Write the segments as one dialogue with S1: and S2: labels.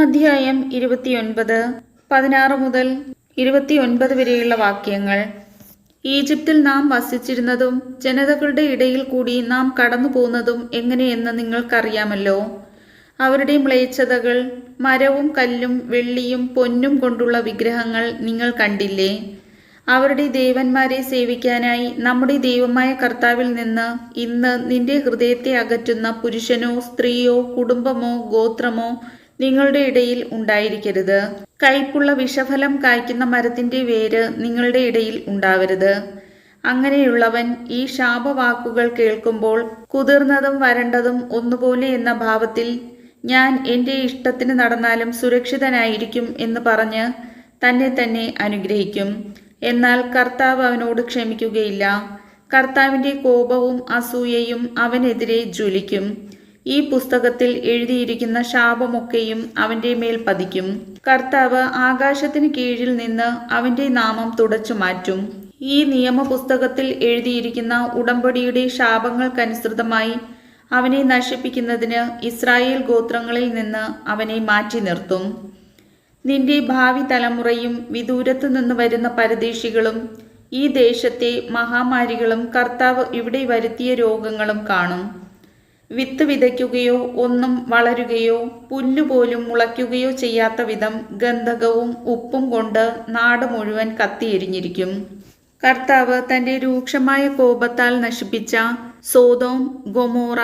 S1: അധ്യായം 29 16 മുതൽ 29 വരെയുള്ള വാക്യങ്ങൾ. ഈജിപ്തിൽ നാം വസിച്ചിരുന്നതും ജനതകളുടെ ഇടയിൽ കൂടി നാം കടന്നു പോന്നതും എങ്ങനെയെന്ന് നിങ്ങൾക്കറിയാമല്ലോ. അവരുടെ മ്ലേച്ഛതകൾ, മരവും കല്ലും വെള്ളിയും പൊന്നും കൊണ്ടുള്ള വിഗ്രഹങ്ങൾ നിങ്ങൾ കണ്ടില്ലേ? അവരുടെ ദേവന്മാരെ സേവിക്കാനായി നമ്മുടെ ദൈവമായ കർത്താവിൽ നിന്ന് ഇന്ന് നിന്റെ ഹൃദയത്തെ അകറ്റുന്ന പുരുഷനോ സ്ത്രീയോ കുടുംബമോ ഗോത്രമോ നിങ്ങളുടെ ഇടയിൽ ഉണ്ടായിരിക്കരുത്. കയ്പുള്ള വിഷഫലം കായ്ക്കുന്ന മരത്തിന്റെ വേര് നിങ്ങളുടെ ഇടയിൽ ഉണ്ടാവരുത്. അങ്ങനെയുള്ളവൻ ഈ ശാപവാക്കുകൾ കേൾക്കുമ്പോൾ കുതിർന്നതും വരണ്ടതും ഒന്നുപോലെ എന്ന ഭാവത്തിൽ ഞാൻ എൻ്റെ ഇഷ്ടത്തിന് നടന്നാലും സുരക്ഷിതനായിരിക്കും എന്ന് പറഞ്ഞ് തന്നെ തന്നെ അനുഗ്രഹിക്കും. എന്നാൽ കർത്താവ് അവനോട് ക്ഷമിക്കുകയില്ല. കർത്താവിൻ്റെ കോപവും അസൂയയും അവനെതിരെ ജ്വലിക്കും. ഈ പുസ്തകത്തിൽ എഴുതിയിരിക്കുന്ന ശാപമൊക്കെയും അവന്റെ മേൽ പതിക്കും. കർത്താവ് ആകാശത്തിന് കീഴിൽ നിന്ന് അവന്റെ നാമം തുടച്ചു മാറ്റും. ഈ നിയമപുസ്തകത്തിൽ എഴുതിയിരിക്കുന്ന ഉടമ്പടിയുടെ ശാപങ്ങൾക്കനുസൃതമായി അവനെ നശിപ്പിക്കുന്നതിന് ഇസ്രായേൽ ഗോത്രങ്ങളിൽ നിന്ന് അവനെ മാറ്റി നിർത്തും. നിന്റെ ഭാവി തലമുറയും വിദൂരത്തു നിന്ന് വരുന്ന പരദേശികളും ഈ ദേശത്തെ മഹാമാരികളും കർത്താവ് ഇവിടെ വരുത്തിയ രോഗങ്ങളും കാണും. വിത്ത് വിതയ്ക്കുകയോ ഒന്നും വളരുകയോ പുല്ലുപോലും മുളയ്ക്കുകയോ ചെയ്യാത്ത വിധം ഗന്ധകവും ഉപ്പും കൊണ്ട് നാട് മുഴുവൻ കത്തിയെരിഞ്ഞിരിക്കും. കർത്താവ് തന്റെ രൂക്ഷമായ കോപത്താൽ നശിപ്പിച്ച സോദോം, ഗൊമോറ,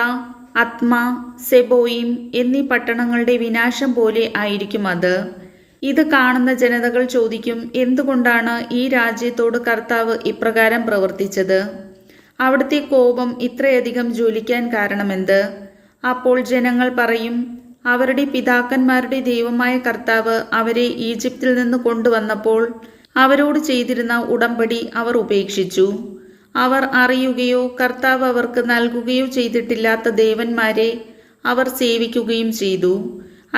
S1: അദ്മ, സെബോയിം എന്നീ പട്ടണങ്ങളുടെ വിനാശം പോലെ ആയിരിക്കും അത്. ഇത് കാണുന്ന ജനതകൾ ചോദിക്കും, എന്തുകൊണ്ടാണ് ഈ രാജ്യത്തോട് കർത്താവ് ഇപ്രകാരം പ്രവർത്തിച്ചത്? അവിടുത്തെ കോപം ഇത്രയധികം ജ്വലിക്കാൻ കാരണമെന്ത്? അപ്പോൾ ജനങ്ങൾ പറയും, അവരുടെ പിതാക്കന്മാരുടെ ദൈവമായ കർത്താവ് അവരെ ഈജിപ്തിൽ നിന്ന് കൊണ്ടുവന്നപ്പോൾ അവരോട് ചെയ്തിരുന്ന ഉടമ്പടി അവർ ഉപേക്ഷിച്ചു. അവർ അറിയുകയോ കർത്താവ് അവർക്ക് നൽകുകയോ ചെയ്തിട്ടില്ലാത്ത ദേവന്മാരെ അവർ സേവിക്കുകയും ചെയ്തു.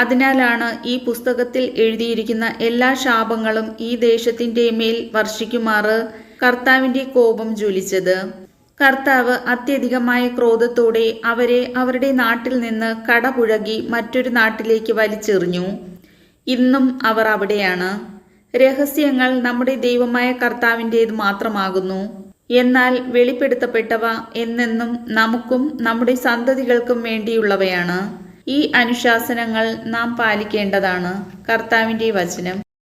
S1: അതിനാലാണ് ഈ പുസ്തകത്തിൽ എഴുതിയിരിക്കുന്ന എല്ലാ ശാപങ്ങളും ഈ ദേശത്തിൻ്റെ മേൽ വർഷിക്കുമാറ് കർത്താവിൻ്റെ കോപം ജ്വലിച്ചത്. കർത്താവ് അത്യധികമായ ക്രോധത്തോടെ അവരെ അവരുടെ നാട്ടിൽ നിന്ന് കടപുഴകി മറ്റൊരു നാട്ടിലേക്ക് വലിച്ചെറിഞ്ഞു. ഇന്നും അവർ അവിടെയാണ്. രഹസ്യങ്ങൾ നമ്മുടെ ദൈവമായ കർത്താവിൻ്റേത് മാത്രമാകുന്നു. എന്നാൽ വെളിപ്പെടുത്തപ്പെട്ടവ എന്നെന്നും നമുക്കും നമ്മുടെ സന്തതികൾക്കും വേണ്ടിയുള്ളവയാണ്. ഈ അനുശാസനങ്ങൾ നാം പാലിക്കേണ്ടതാണ്. കർത്താവിൻ്റെ വചനം.